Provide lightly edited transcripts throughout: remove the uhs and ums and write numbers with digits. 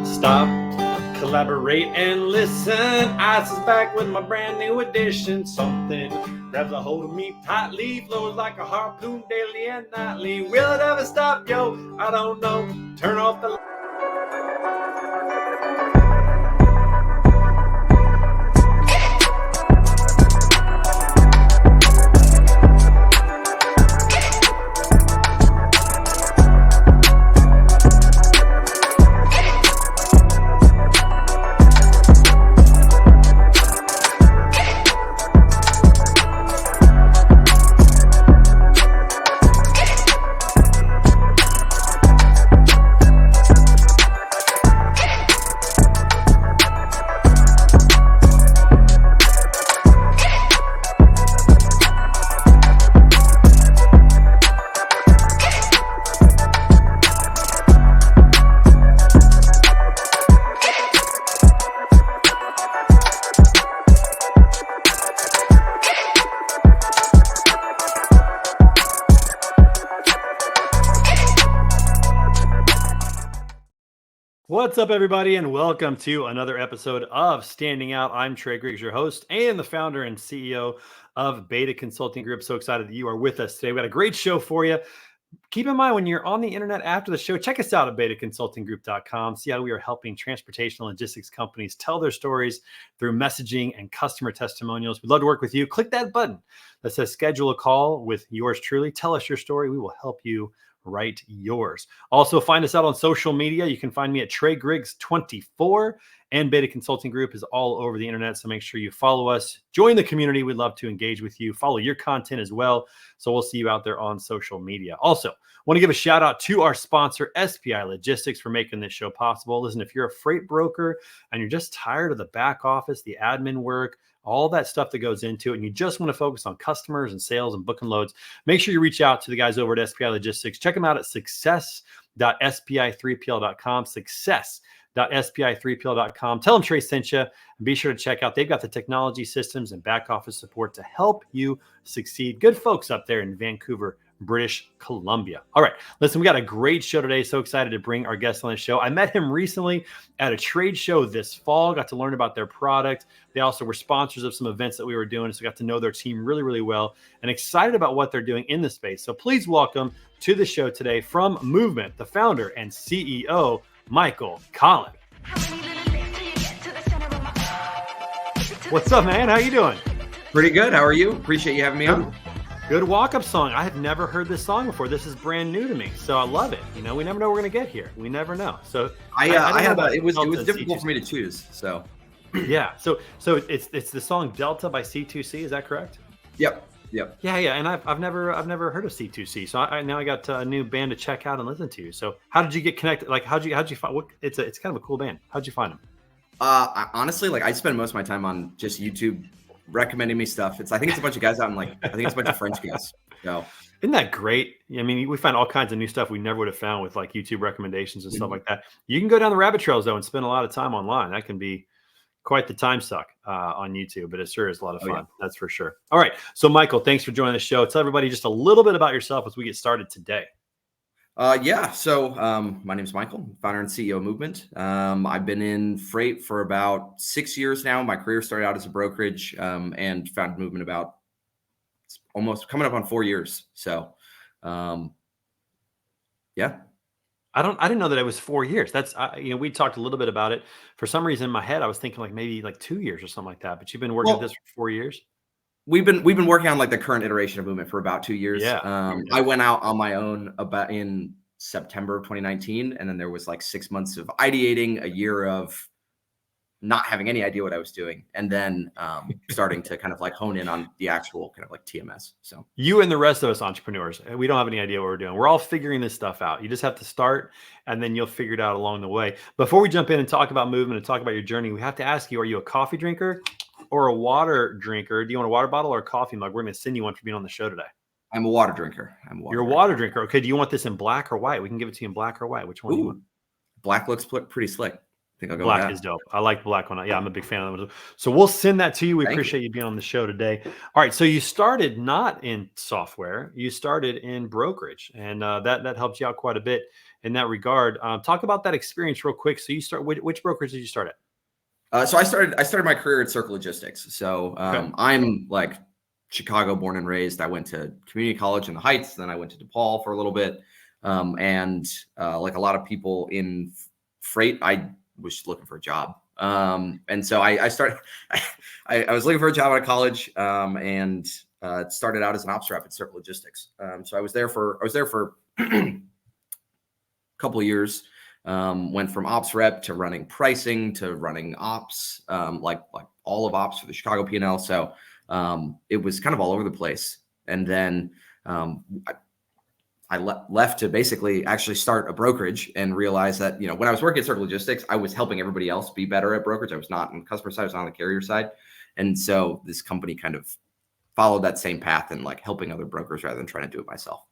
Stop, collaborate, and listen. Ice is back with my brand new edition. Something grabs a hold of me tightly, flows like a harpoon daily and nightly. Will it ever stop, yo? I don't know. Turn off the What's up, everybody, and welcome to another episode of Standing Out. I'm Trey Griggs, your host and the founder and CEO of Beta Consulting Group. So excited that you are with us today. We've got a great show for you. Keep in mind, when you're on the internet after the show, check us out at betaconsultinggroup.com. See how we are helping transportation and logistics companies tell their stories through messaging and customer testimonials. We'd love to work with you. Click that button that says schedule a call with yours truly. Tell us your story. We will help you write yours. Also, find us out on social media. You can find me at Trey Griggs 24, and Beta Consulting Group is all over the internet. So make sure you follow us, join the community. We'd love to engage with you, follow your content as well. So we'll see you out there on social media. Also, want to give a shout out to our sponsor, SPI Logistics, for making this show possible. Listen, if you're a freight broker and you're just tired of the back office, the admin work, all that stuff that goes into it, and you just want to focus on customers and sales and booking loads, make sure you reach out to the guys over at SPI Logistics. Check them out at success.spi3pl.com, success.spi3pl.com. Tell them Trey sent you, and be sure to check out. They've got the technology, systems, and back office support to help you succeed. Good folks up there in Vancouver, British Columbia. All right, listen, we got a great show today. So excited to bring our guest on the show. I met him recently at a trade show this fall, got to learn about their product. They also were sponsors of some events that we were doing, so got to know their team really, really well, and excited about what they're doing in the space. So please welcome to the show today from MVMNT, the founder and CEO, Michael Colin. What's up, man? How you doing? Pretty good. How are you? Appreciate you having me on. Good walk-up song. I have never heard this song before. This is brand new to me, so I love it. You know, we never know we're going to get here. We never know. So it was difficult for me to choose. So yeah. So it's the song Delta by C2C. Is that correct? Yep. Yeah. And I've never heard of C2C. So I got a new band to check out and listen to. So how did you get connected? Like how'd you find? It's kind of a cool band. How'd you find them? Honestly, I spend most of my time on just YouTube recommending me stuff. I think it's a bunch of guys out in I think it's a bunch of French guys. So isn't that great? I mean, we find all kinds of new stuff we never would have found with YouTube recommendations and stuff like that. You can go down the rabbit trails though and spend a lot of time online. That can be quite the time suck on YouTube, but it sure is a lot of fun. Yeah. That's for sure. All right. So Michael, thanks for joining the show. Tell everybody just a little bit about yourself as we get started today. So my name is Michael, founder and CEO of MVMNT. I've been in freight for about 6 years now. My career started out as a brokerage, and founded MVMNT about almost coming up on 4 years. So, yeah. I didn't know that it was 4 years. That's, we talked a little bit about it. For some reason in my head, I was thinking maybe 2 years or something like that, but you've been working with this for 4 years. We've been working on the current iteration of MVMNT for about 2 years. Yeah. I went out on my own about in September of 2019, and then there was 6 months of ideating, a year of not having any idea what I was doing, and then starting to kind of hone in on the actual kind of TMS. So you and the rest of us entrepreneurs, we don't have any idea what we're doing. We're all figuring this stuff out. You just have to start, and then you'll figure it out along the way. Before we jump in and talk about MVMNT and talk about your journey, we have to ask you: are you a coffee drinker or a water drinker? Do you want a water bottle or a coffee mug? We're going to send you one for being on the show today. I'm a water drinker. You're a water drinker. Okay. Do you want this in black or white? We can give it to you in black or white. Which one do you want? Black looks pretty slick. think I'll go with Black that. is dope. I like the black one. Yeah, I'm a big fan of them. So we'll send that to you. We Thank you. appreciate you being on the show today. All right. So you started not in software, you started in brokerage, and that helped you out quite a bit in that regard. Talk about that experience real quick. So you start which brokerage did you start at? So I started my career at Circle Logistics. So Okay. I'm like Chicago born and raised. I went to community college in the Heights, then I went to DePaul for a little bit. And like a lot of people in freight, I was looking for a job. And so I started, I was looking for a job out of college, and started out as an ops rep at Circle Logistics. So I was there for a couple of years. Went from ops rep to running pricing to running ops, like all of ops for the Chicago P&L. So it was kind of all over the place. And then I left to basically actually start a brokerage and realize that, when I was working at Circle Logistics, I was helping everybody else be better at brokerage. I was not on the customer side, I was not on the carrier side. And so this company kind of followed that same path and like helping other brokers rather than trying to do it myself.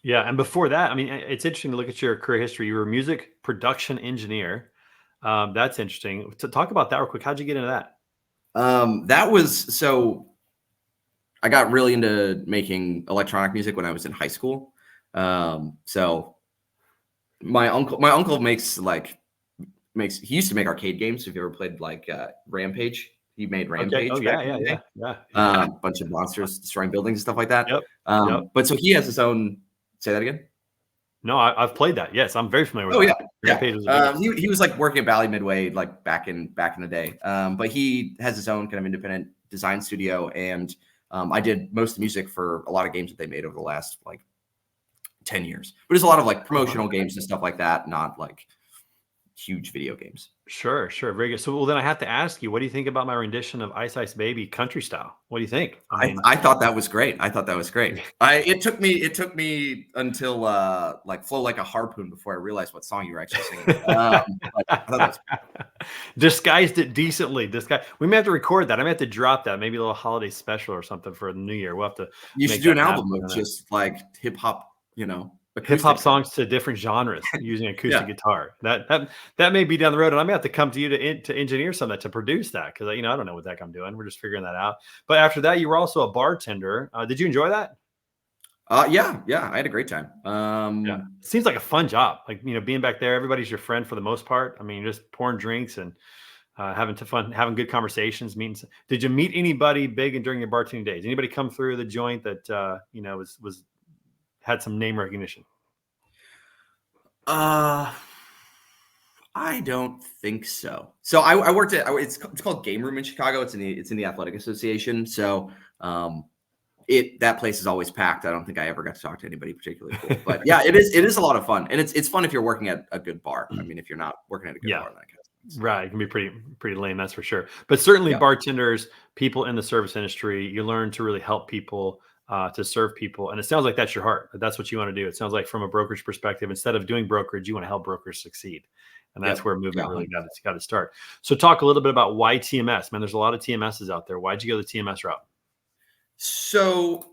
Yeah, and before that, I mean, it's interesting to look at your career history. You were a music production engineer. That's interesting. To talk about that real quick, how'd you get into that? That was so I got really into making electronic music when I was in high school. So my uncle he used to make arcade games. If you ever played like Rampage, he made Okay. Oh Rampage back yeah, in yeah, the day. yeah, yeah. Bunch of monsters destroying buildings and stuff like that. Yep. Yep. But so he has his own. Say that again. No, I've played that. Yes, I'm very familiar with Oh yeah, that. yeah. Rampage was a big one. He was like working at Valley Midway like back in the day. But he has his own kind of independent design studio, and I did most of the music for a lot of games that they made over the last like 10 years. But there's a lot of like promotional games and stuff like that, not like huge video games. Sure, sure. Very good. So, well, then I have to ask you, what do you think about my rendition of Ice Ice Baby country style? What do you think? I mean, I thought that was great. It took me until like Flow Like a Harpoon before I realized what song you were actually singing. But I thought that was disguised it decently. We may have to record that. I may have to drop that. Maybe a little holiday special or something for the new year. We'll have to. You make should do that an happen. album of just like hip hop, Hip hop acoustic. songs to different genres using acoustic Yeah. guitar. That may be down the road, and I may have to come to you to engineer some of that, to produce that, because I don't know what the heck I'm doing. We're just figuring that out. But after that, you were also a bartender. Did you enjoy that? Yeah, I had a great time. Yeah, seems like a fun job. Like, being back there, everybody's your friend for the most part. I mean, just pouring drinks and having fun, having good conversations. Did you meet anybody big during your bartending days? Anybody come through the joint that was had some name recognition? I don't think so. So I worked at it's called Game Room in Chicago. It's in the Athletic Association. So that place is always packed. I don't think I ever got to talk to anybody particularly cool. But yeah, it is a lot of fun, and it's fun if you're working at a good bar. I mean, if you're not working at a good bar, then right, it can be pretty lame, that's for sure. But certainly, Yeah. bartenders, people in the service industry, you learn to really help people, to serve people, and it sounds like that's your heart. That's what you want to do. It sounds like, from a brokerage perspective, instead of doing brokerage, you want to help brokers succeed, and that's Yep. where movement Yeah. really got to start. So, talk a little bit about why TMS. Man, there's a lot of TMSs out there. Why'd you go the TMS route? So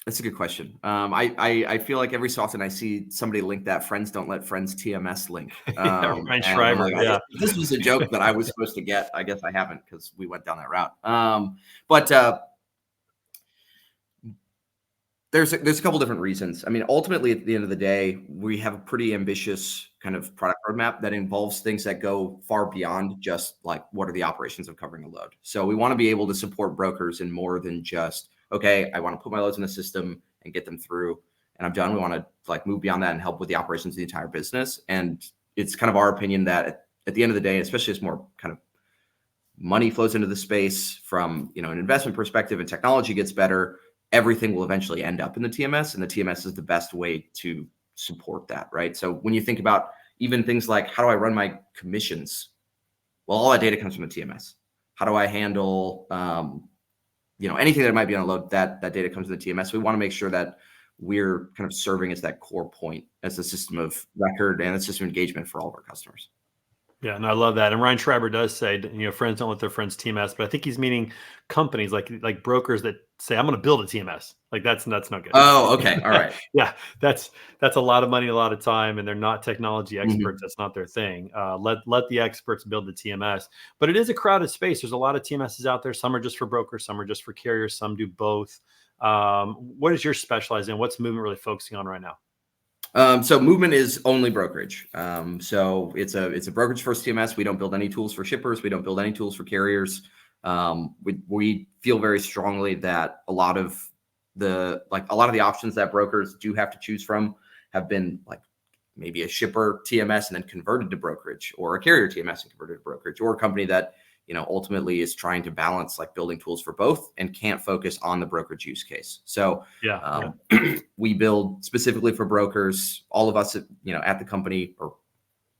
that's a good question. I feel like every so often I see somebody link that friends don't let friends TMS link. Ryan And Schreiber, I'm like, yeah. this was a joke that I was supposed to get. I guess I haven't, because we went down that route. But there's a couple different reasons. I mean, ultimately, at the end of the day, we have a pretty ambitious kind of product roadmap that involves things that go far beyond just like, what are the operations of covering a load. So we want to be able to support brokers in more than just, okay, I want to put my loads in the system and get them through, and I'm done. We want to like move beyond that and help with the operations of the entire business. And it's kind of our opinion that at the end of the day, especially as more kind of money flows into the space from an investment perspective and technology gets better, everything will eventually end up in the TMS, and the TMS is the best way to support that, right? So when you think about even things like, how do I run my commissions? Well, all that data comes from the TMS. How do I handle, anything that might be on a load, that data comes from the TMS. We want to make sure that we're kind of serving as that core point, as a system of record and a system of engagement for all of our customers. Yeah, and I love that. And Ryan Schreiber does say, friends don't let their friends TMS, but I think he's meaning companies like brokers that say, "I'm going to build a TMS." Like that's not good. Oh, okay. All right. Yeah, that's a lot of money, a lot of time, and they're not technology experts. Mhm. That's not their thing. Let the experts build the TMS. But it is a crowded space. There's a lot of TMSs out there. Some are just for brokers, some are just for carriers, some do both. What is your specialize in? What's Movement really focusing on right now? So Movement is only brokerage. So it's a brokerage first TMS. We don't build any tools for shippers. We don't build any tools for carriers. We feel very strongly that a lot of the options that brokers do have to choose from have been like maybe a shipper TMS and then converted to brokerage, or a carrier TMS and converted to brokerage, or a company that ultimately is trying to balance like building tools for both and can't focus on the brokerage use case. So Yeah, we build specifically for brokers. All of us at the company, or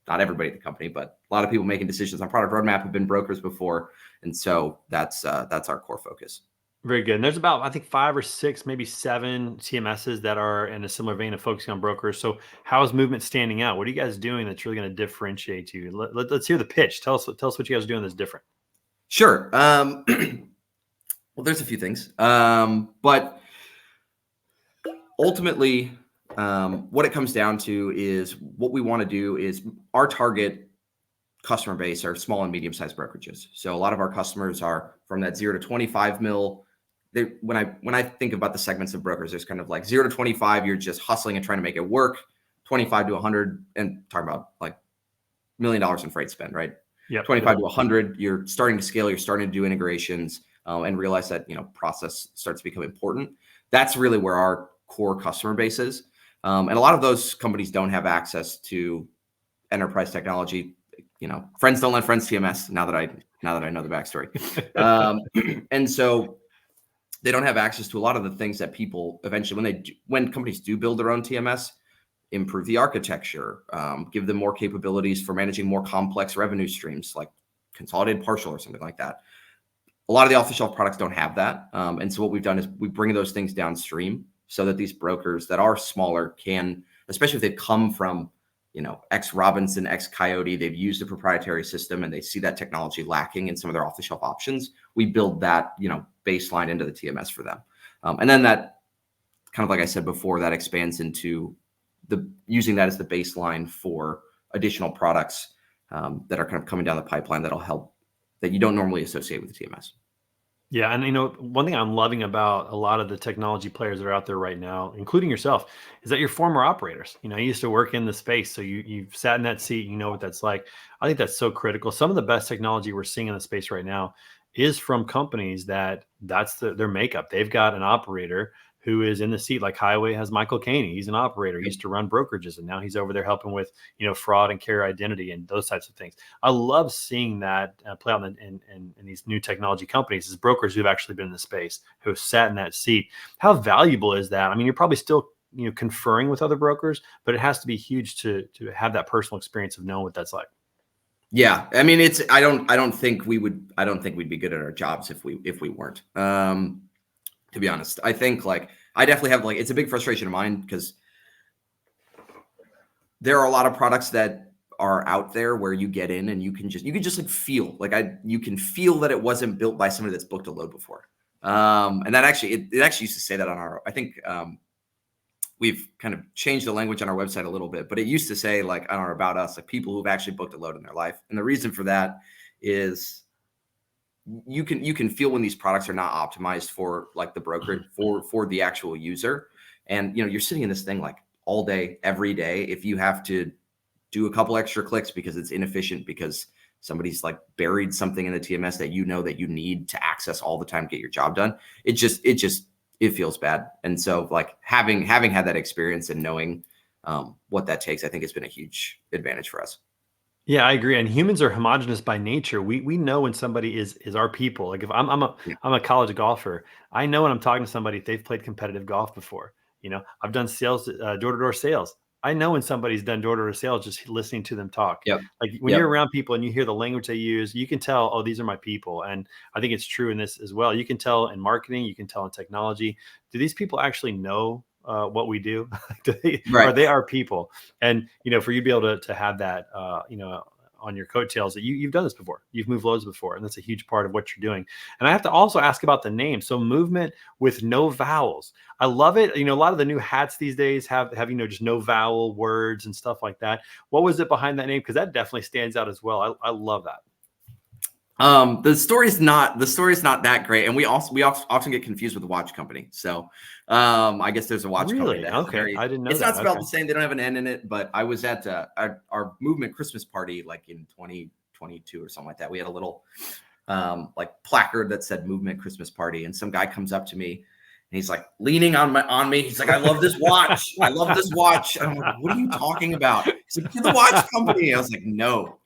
not everybody at the company, but a lot of people making decisions on product roadmap have been brokers before, and so that's our core focus. very good. And there's about, I think, 5 or 6, maybe 7 TMSs that are in a similar vein of focusing on brokers. So how is Movement standing out? What are you guys doing that's really going to differentiate you? Let's hear the pitch. Tell us what you guys are doing that's different. Sure. Well, there's a few things, but ultimately, what it comes down to is what we want to do is our target customer base are small and medium-sized brokerages. So a lot of our customers are from that 0 to 25 mil. When I think about the segments of brokers, there's kind of like 0 to 25, you're just hustling and trying to make it work. 25 to 100, and talking about like $1 million in freight spend, right? Yep. 25 to 100, you're starting to scale, you're starting to do integrations, and realize that process starts to become important. That's really where our core customer base is, and a lot of those companies don't have access to enterprise technology. Friends don't let friends TMS. Now that I know the backstory, and so they don't have access to a lot of the things that people eventually, when companies do build their own TMS, improve the architecture, give them more capabilities for managing more complex revenue streams like consolidated partial or something like that. A lot of the off-the-shelf products don't have that. And so what we've done is we bring those things downstream so that these brokers that are smaller can, especially if they've come from, X Robinson, X Coyote, they've used a proprietary system and they see that technology lacking in some of their off-the-shelf options. We build that, baseline into the TMS for them. And then that, kind of like I said before, that expands into using that as the baseline for additional products that are kind of coming down the pipeline that'll help, that you don't normally associate with the TMS. Yeah, and one thing I'm loving about a lot of the technology players that are out there right now, including yourself, is that you're former operators. You used to work in the space, so you've sat in that seat. You know what that's like. I think that's so critical. Some of the best technology we're seeing in the space right now is from companies that's their makeup. They've got an operator who is in the seat, like Highway has Michael Caney. He's an operator. He used to run brokerages, and now he's over there helping with fraud and carrier identity and those types of things. I love seeing that play out in these new technology companies as brokers who've actually been in the space, who have sat in that seat. How valuable is that? I mean, you're probably still conferring with other brokers, but it has to be huge to have that personal experience of knowing what that's like. Yeah, I mean, I don't think we'd be good at our jobs if we weren't. To be honest, I think I definitely have it's a big frustration of mine because there are a lot of products that are out there where you get in and you can just feel you can feel that it wasn't built by somebody that's booked a load before. And that actually, it actually used to say that on I think we've kind of changed the language on our website a little bit, but it used to say on our About Us, people who've actually booked a load in their life. And the reason for that is you can feel when these products are not optimized for the broker, for the actual user. And, you're sitting in this thing all day, every day. If you have to do a couple extra clicks because it's inefficient, because somebody's buried something in the TMS that that you need to access all the time to get your job done, it feels bad. And so having had that experience and knowing what that takes, I think it's been a huge advantage for us. Yeah, I agree. And humans are homogenous by nature. We know when somebody is our people. Like if Yeah. I'm a college golfer, I know when I'm talking to somebody if they've played competitive golf before. I've done sales, door-to-door sales. I know when somebody's done door-to-door sales just listening to them talk. Yep. Like when you're around people and you hear the language they use, you can tell, oh, these are my people. And I think it's true in this as well. You can tell in marketing, you can tell in technology. Do these people actually know what we do? Are Right. they our people? And for you to be able to have that, on your coattails that you've done this before. You've moved loads before, and that's a huge part of what you're doing. And I have to also ask about the name. So movement with no vowels. I love it. A lot of the new hats these days have just no vowel words and stuff like that. What was it behind that name? Because that definitely stands out as well. I love that. The story's not that great, and we often get confused with the watch company. So, I guess there's a watch company that okay. I didn't know it's that. not spelled the same. They don't have an N in it. But I was at our movement Christmas party like in 2022 or something like that. We had a little like placard that said movement Christmas party, and some guy comes up to me. And he's like leaning on me. He's like, I love this watch. I love this watch. And I'm like, what are you talking about? He's like, you're the watch company. I was like, no.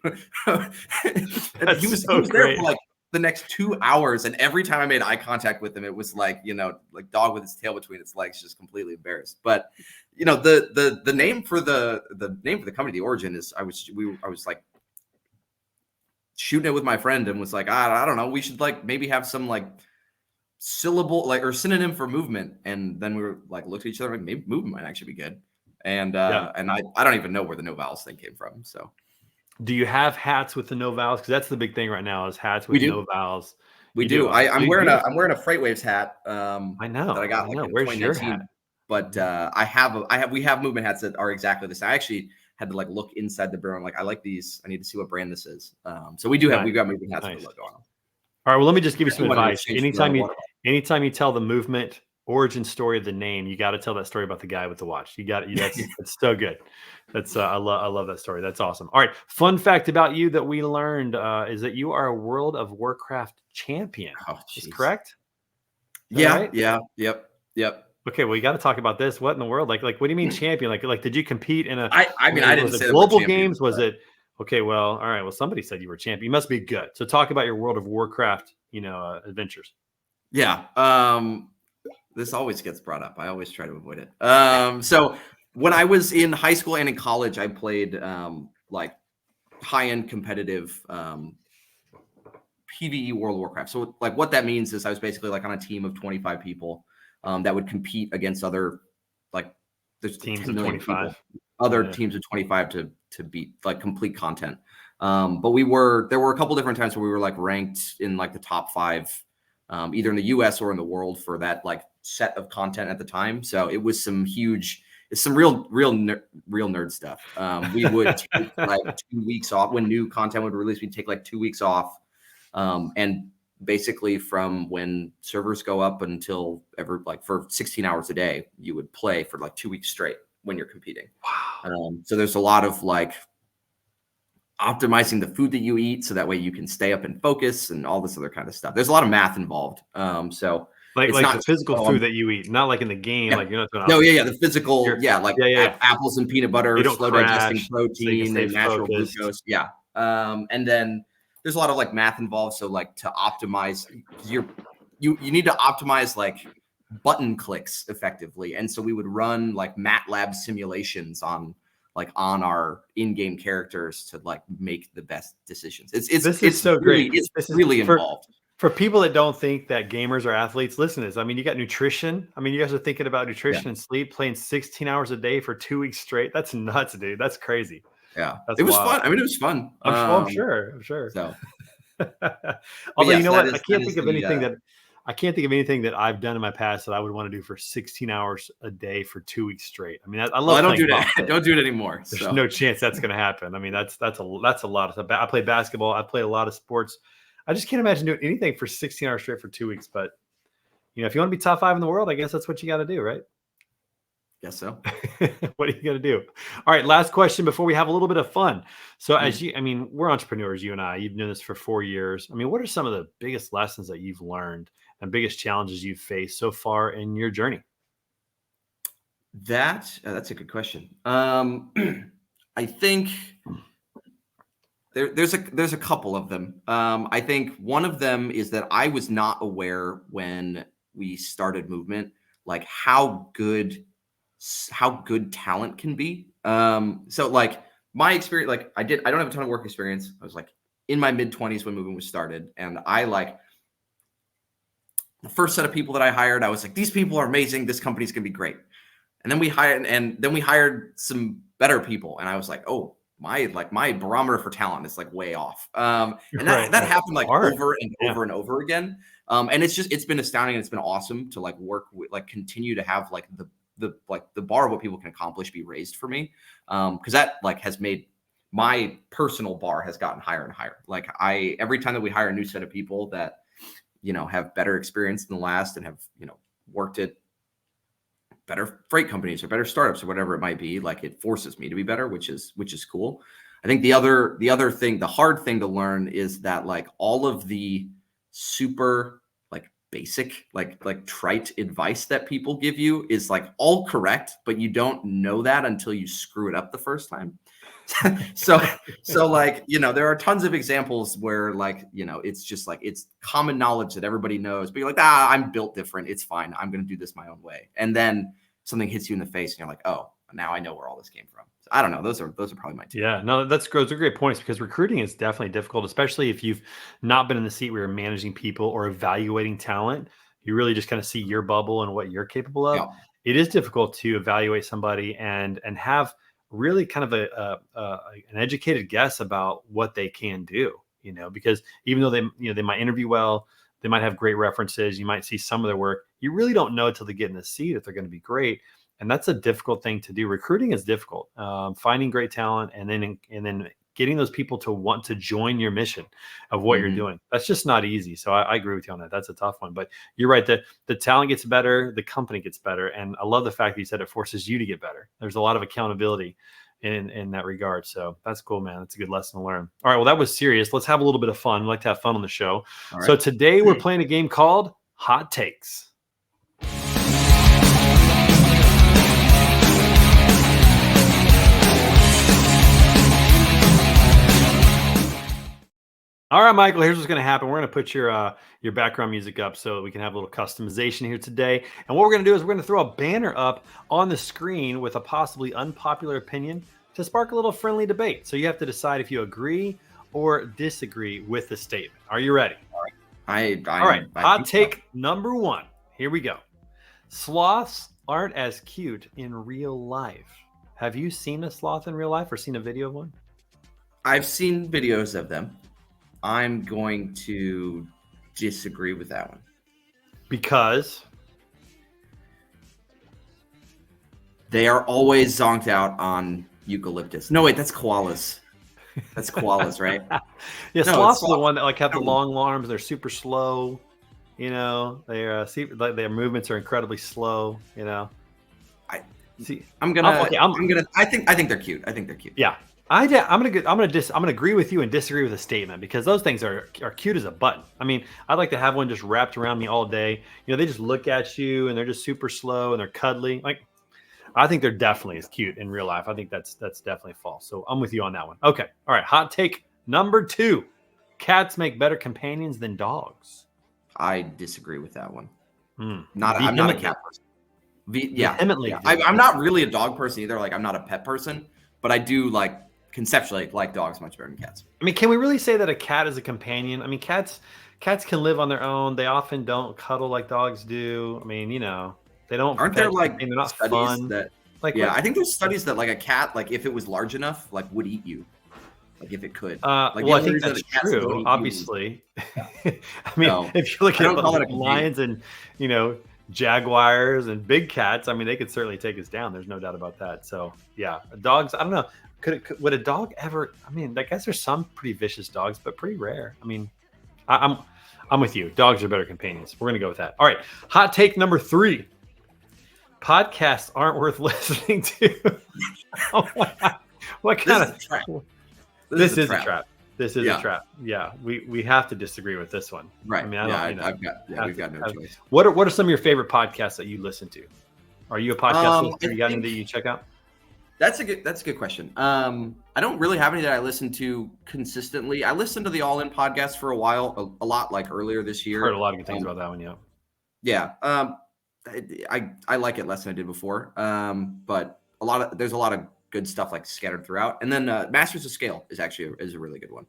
And he was there for like the next 2 hours. And every time I made eye contact with him, it was like, like dog with his tail between its legs, just completely embarrassed. But the name for the company, the origin is I was like shooting it with my friend and was like, I don't know, we should like maybe have some like syllable or synonym for movement, and then we were like looked at each other like maybe movement might actually be good, and and I don't even know where the no vowels thing came from. So do you have hats with the no vowels? Because that's the big thing right now is hats with no vowels. We do. I'm wearing a Freightwaves hat. I know that I got like in Where's 2019. your hat? But we have movement hats that are exactly the same. I actually had to like look inside the barrel. I'm like, I like these. I need to see what brand this is. So we've got movement hats with the logo on them. All right. Well, let me just give you some advice. Anytime you tell the movement origin story of the name, you got to tell that story about the guy with the watch. That's so good. That's I love that story. That's awesome. All right. Fun fact about you that we learned is that you are a World of Warcraft champion. Oh, is correct? Yeah. Right? Yeah. Yep. Okay, well, you got to talk about this. What in the world? Like, what do you mean champion? Like, did you compete in a? I didn't say global games. Was it? Okay, well, all right. Well, somebody said you were champion. You must be good. So, talk about your World of Warcraft, adventures. Yeah. This always gets brought up. I always try to avoid it. So when I was in high school and in college, I played like high-end competitive PvE World of Warcraft. So like what that means is I was basically like on a team of 25 people that would compete against other like there's teams of 25 teams of 25 to beat like complete content. But there were a couple different times where we were like ranked in like the top 5 either in the US or in the world for that like set of content at the time. So it was some real nerd stuff. We would take like 2 weeks off when new content would release. We'd take like 2 weeks off. And basically from when servers go up until for 16 hours a day, you would play for like 2 weeks straight when you're competing. Wow. So there's a lot of like optimizing the food that you eat so that way you can stay up and focus and all this other kind of stuff. There's a lot of math involved. So like the physical food that you eat, not like in the game. Yeah. Like you're not the physical, apples and peanut butter, slow digesting protein, and natural glucose. Yeah. And then there's a lot of like math involved. So like to optimize, you need to optimize like button clicks effectively. And so we would run like MATLAB simulations on our in-game characters to like make the best decisions. It's so great. It's really involved. For people that don't think that gamers are athletes, listen to this. I mean, you got nutrition. I mean, you guys are thinking about nutrition and sleep, playing 16 hours a day for 2 weeks straight. That's nuts, dude. That's crazy. Yeah. It was fun. I mean, it was fun. I'm sure. So, although you know what? I can't think of anything that I've done in my past that I would want to do for 16 hours a day for 2 weeks straight. I mean, I love. I don't do that. Don't do it anymore. There's no chance that's going to happen. I mean, that's a lot of stuff. I play basketball. I play a lot of sports. I just can't imagine doing anything for 16 hours straight for 2 weeks. But if you want to be top 5 in the world, I guess that's what you got to do, right? Guess so. What are you going to do? All right. Last question before we have a little bit of fun. So we're entrepreneurs, you and I. You've been doing this for 4 years. I mean, what are some of the biggest lessons that you've learned and biggest challenges you've faced so far in your journey? That's a good question. I think there's a couple of them. I think one of them is that I was not aware when we started Movement, like how good talent can be. So like my experience, like I don't have a ton of work experience. I was like in my mid-20s when Movement was started. And I like the first set of people that I hired, I was like, these people are amazing. This company's gonna be great. And then we hired some better people. And I was like, oh, my barometer for talent is like way off. And Right. that happened like Hard. over and Yeah. over and over again. And it's been astounding, and it's been awesome to like work with, like continue to have like the bar of what people can accomplish be raised for me. Because that like has made my personal bar has gotten higher and higher. Like every time that we hire a new set of people that, have better experience than the last and have, worked at better freight companies or better startups or whatever it might be, like it forces me to be better, which is cool. I think the other thing, the hard thing to learn is that like all of the super like basic, like trite advice that people give you is like all correct, but you don't know that until you screw it up the first time. so like, there are tons of examples where like, it's just like, it's common knowledge that everybody knows, but you're like, I'm built different. It's fine. I'm going to do this my own way. And then something hits you in the face and you're like, oh, now I know where all this came from. So I don't know. Those are probably my two. Yeah, no, those are great points, because recruiting is definitely difficult, especially if you've not been in the seat where you're managing people or evaluating talent. You really just kind of see your bubble and what you're capable of. Yeah. It is difficult to evaluate somebody and have really kind of an educated guess about what they can do. Because even though they might interview well, they might have great references, you might see some of their work, you really don't know until they get in the seat if they're going to be great. And that's a difficult thing to do. Recruiting is difficult. Finding great talent and then getting those people to want to join your mission of what you're doing. That's just not easy. So I agree with you on that. That's a tough one. But you're right. The talent gets better, the company gets better. And I love the fact that you said it forces you to get better. There's a lot of accountability in that regard. So that's cool, man. That's a good lesson to learn. All right. Well, that was serious. Let's have a little bit of fun. We like to have fun on the show. All So right. today we're playing a game called Hot Takes. All right, Michael, here's what's going to happen. We're going to put your background music up so that we can have a little customization here today. And what we're going to do is we're going to throw a banner up on the screen with a possibly unpopular opinion to spark a little friendly debate. So you have to decide if you agree or disagree with the statement. Are you ready? All right. All right. Hot take number one. Here we go. Sloths aren't as cute in real life. Have you seen a sloth in real life or seen a video of one? I've seen videos of them. I'm going to disagree with that one. Because they are always zonked out on eucalyptus. No, wait, that's koalas. That's koalas, right? Yeah, sloths are the one that like have the long arms. They're super slow. They're their movements are incredibly slow. I think they're cute. Yeah, I'm gonna agree with you and disagree with a statement, because those things are cute as a button. I mean, I'd like to have one just wrapped around me all day. They just look at you and they're just super slow and they're cuddly. Like, I think they're definitely as cute in real life. I think that's definitely false. So I'm with you on that one. Okay. All right. Hot take number two. Cats make better companions than dogs. I disagree with that one. I'm not a cat person. I'm not really a dog person either. Like, I'm not a pet person, but I do conceptually like dogs much better than cats. I mean, can we really say that a cat is a companion? I mean, cats can live on their own. They often don't cuddle like dogs do. I mean, they don't. Aren't there they're not studies fun. that? I think there's studies that like a cat, like if it was large enough, like would eat you, like if it could. I think that's true. Obviously, I mean, if you look at lions and jaguars and big cats, I mean, they could certainly take us down. There's no doubt about that. So yeah, dogs. I don't know. Would a dog ever? I mean, I guess there's some pretty vicious dogs, but pretty rare. I mean, I'm with you. Dogs are better companions. We're gonna go with that. All right. Hot take number 3. Podcasts aren't worth listening to. Oh my God. What kind of trap? This is a trap. This is a trap. Yeah, we have to disagree with this one. Right. I mean, we've got no choice. What are some of your favorite podcasts that you listen to? Are you a podcast listener? You got any that you check out? That's a good question. I don't really have any that I listen to consistently. I listened to the All In podcast for a while, a lot like earlier this year. Heard a lot of good things about that one. Yeah. Yeah. I like it less than I did before. But there's a lot of good stuff like scattered throughout. And then Masters of Scale is a really good one.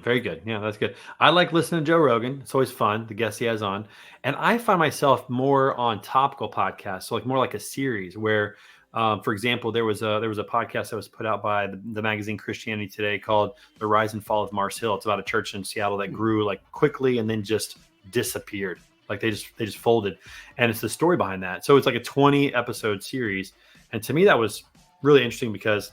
Very good. Yeah, that's good. I like listening to Joe Rogan. It's always fun, the guests he has on. And I find myself more on topical podcasts, so more like a series where For example, there was a podcast that was put out by the magazine Christianity Today called "The Rise and Fall of Mars Hill." It's about a church in Seattle that grew like quickly and then just disappeared. Like they just folded, and it's the story behind that. So it's like a 20 episode series, and to me that was really interesting because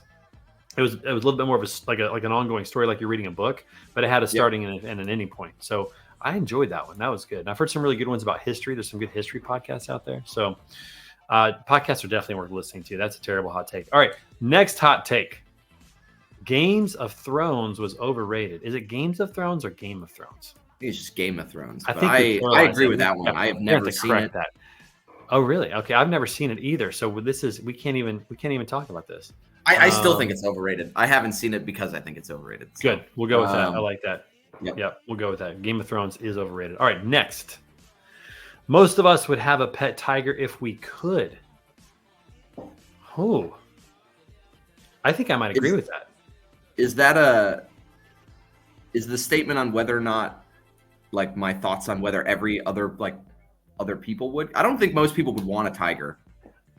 it was a little bit more of like an ongoing story, like you're reading a book, but it had a starting and an ending point. So I enjoyed that one. That was good. And I've heard some really good ones about history. There's some good history podcasts out there. So podcasts are definitely worth listening to. That's a terrible hot take. All right, next hot take: Games of Thrones was overrated. Is it Games of Thrones or Game of Thrones? It's just Game of Thrones. I think I agree with that one. I have never seen it. That. Oh, really? Okay, I've never seen it either. So we can't even talk about this. I still think it's overrated. I haven't seen it because I think it's overrated. So, good. We'll go with that. I like that. Yep. We'll go with that. Game of Thrones is overrated. All right, next. Most of us would have a pet tiger if we could. Oh, I think I might agree with that. Is the statement on whether or not, like, my thoughts on whether every other people would? I don't think most people would want a tiger.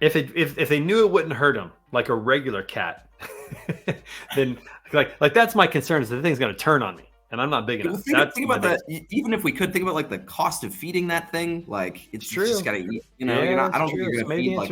If they knew it wouldn't hurt them like a regular cat, then like that's my concern, is the thing's going to turn on me, and I'm not big enough. Think about that. Even if we could think about like the cost of feeding that thing, like it's true. You just got to eat. You know, I don't think you're going to feed like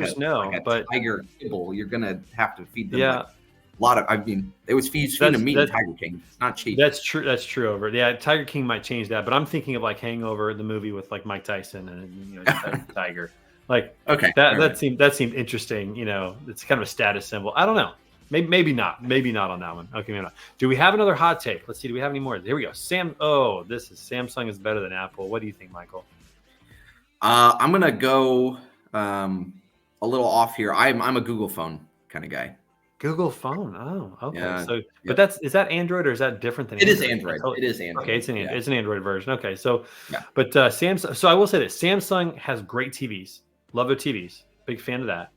a tiger kibble. You're going to have to feed them. Yeah. Like a lot of. I mean, it was feeding meat in Tiger King. It's not cheap. That's true. That's true. Over Tiger King might change that, but I'm thinking of like Hangover, the movie with like Mike Tyson and the tiger. Like that seemed interesting. You know, it's kind of a status symbol. I don't know. Maybe not on that one. Okay, maybe not. Do we have another hot take? Let's see. Do we have any more? Here we go. Samsung is better than Apple. What do you think, Michael? I'm gonna go a little off here. I'm a Google phone kind of guy. Google phone. Oh, okay. Yeah, but is that Android or is that different than Android? It is Android. It is Android. Okay, it's an Android version. Okay, so but Samsung. So I will say this: Samsung has great TVs. Love their TVs. Big fan of that.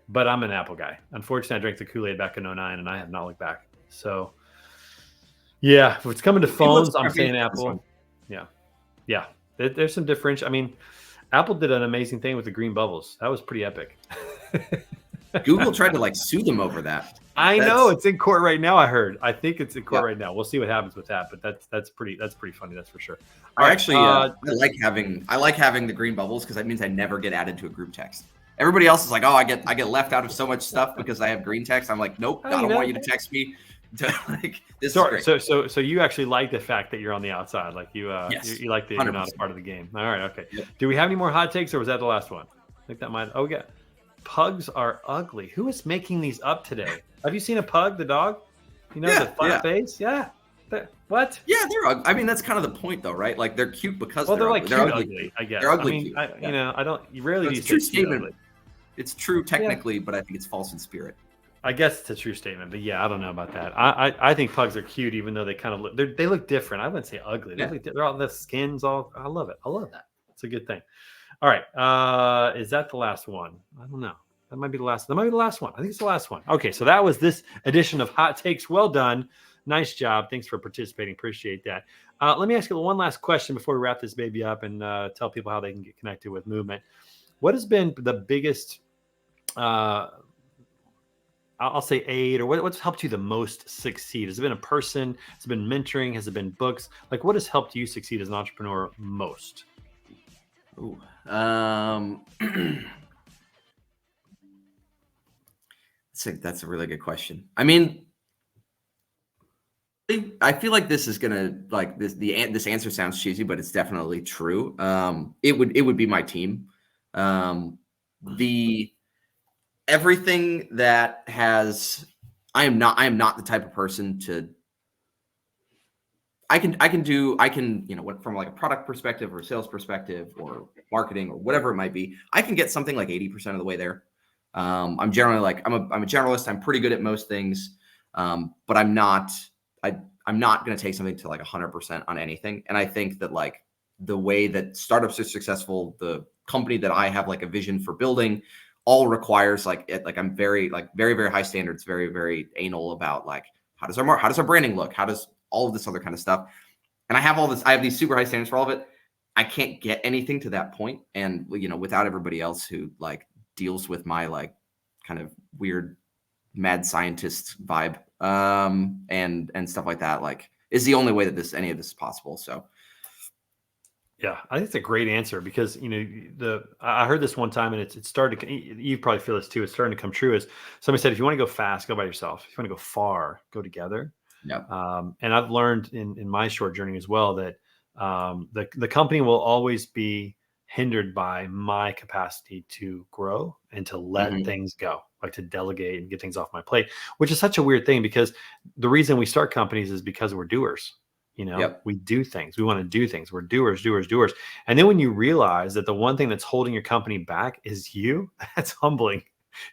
But I'm an Apple guy. Unfortunately, I drank the Kool-Aid back in 2009, and I have not looked back. So, yeah, if it's coming to phones, I'm saying Apple. Yeah. There's some differential. I mean, Apple did an amazing thing with the green bubbles. That was pretty epic. Google tried to sue them over that. I know it's in court right now. I heard. I think it's in court right now. We'll see what happens with that. But that's pretty funny. That's for sure. I like having the green bubbles because that means I never get added to a group text. Everybody else is like, oh, I get left out of so much stuff because I have green text. I'm like, nope, I don't want you to text me. This is great. So you actually like the fact that you're on the outside, like you like that you're not a part of the game. All right, okay. Yep. Do we have any more hot takes, or was that the last one? I think that might. Oh yeah, pugs are ugly. Who is making these up today? Have you seen a pug, the dog? The flat face. Yeah. What? Yeah, they're ugly. I mean, that's kind of the point, though, right? Like they're cute because they're like cute ugly. I guess. They're ugly. Cute. I don't. You rarely do true statement. It's true technically, but I think it's false in spirit. I guess it's a true statement, but yeah, I don't know about that. I think pugs are cute, even though they kind of they look different. I wouldn't say ugly. They're all, the skin's all. I love it. I love that. It's a good thing. All right, is that the last one? I don't know. That might be the last. That might be the last one. I think it's the last one. Okay, so that was this edition of Hot Takes. Well done. Nice job. Thanks for participating. Appreciate that. Let me ask you one last question before we wrap this baby up and tell people how they can get connected with Movement. What has been the biggest, I'll say aid, or what's helped you the most succeed? Has it been a person? Has it been mentoring? Has it been books? Like, what has helped you succeed as an entrepreneur most? Ooh, that's a really good question. I mean, I feel like this is gonna this answer sounds cheesy, but it's definitely true. It would be my team. Everything that has, I am not the type of person to. I can from like a product perspective or a sales perspective or marketing or whatever it might be. I can get something like 80% of the way there. I'm generally I'm a generalist. I'm pretty good at most things, but I'm not going to take something to like 100% on anything. And I think that like the way that startups are successful, the company that I have like a vision for building, all requires I'm very very high standards, very very anal about like how does our branding look, how does all of this other kind of stuff. And I have these super high standards for all of it. I can't get anything to that point, and without everybody else who like deals with my like kind of weird mad scientist vibe, and stuff like that, like, is the only way that any of this is possible. So Yeah, I think it's a great answer because I heard this one time and it started. You probably feel this too. It's starting to come true. Is somebody said, if you want to go fast, go by yourself. If you want to go far, go together. yeah, And I've learned in my short journey as well that the company will always be hindered by my capacity to grow and to let things go, like to delegate and get things off my plate, which is such a weird thing because the reason we start companies is because we're doers. yep, We do things. We want to do things. We're doers, doers, doers. And then when you realize that the one thing that's holding your company back is you, that's humbling.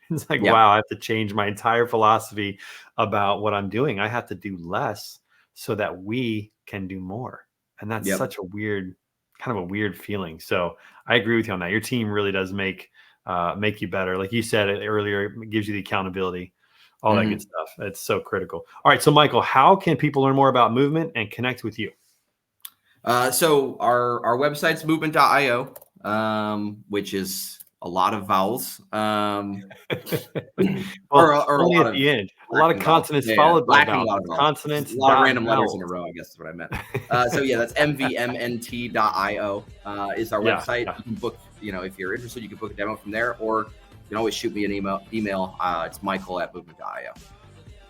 It's like, yep, wow, I have to change my entire philosophy about what I'm doing. I have to do less so that we can do more. And that's yep. such a weird, kind of a weird feeling. So I agree with you on that. Your team really does make you better. Like you said earlier, it gives you the accountability, all that good stuff. It's so critical. All right. So Michael, how can people learn more about movement and connect with you? So our website's movement.io, which is a lot of vowels, Well, or a only lot at of the end. A lot of vowels. consonants Yeah, followed by lacking a vowels. lot of vowels. Consonants, A lot of dot, random letters in vowels. a row, I guess is what I meant. So yeah, that's MVMNT.io is our website. Yeah. You can book, if you're interested, you can book a demo from there, or you can always shoot me an email. It's Michael@movement.io.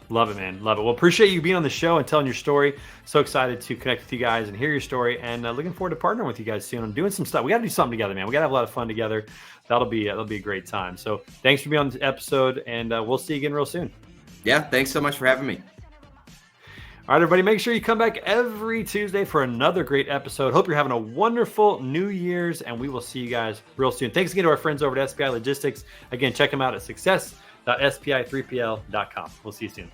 Love it, man. Love it. Well, appreciate you being on the show and telling your story. So excited to connect with you guys and hear your story, and looking forward to partnering with you guys soon on doing some stuff. We got to do something together, man. We got to have a lot of fun together. That'll be a great time. So thanks for being on this episode, and we'll see you again real soon. Yeah, thanks so much for having me. All right, everybody, make sure you come back every Tuesday for another great episode. Hope you're having a wonderful New Year's, and we will see you guys real soon. Thanks again to our friends over at SPI Logistics. Again, check them out at success.spi3pl.com. We'll see you soon.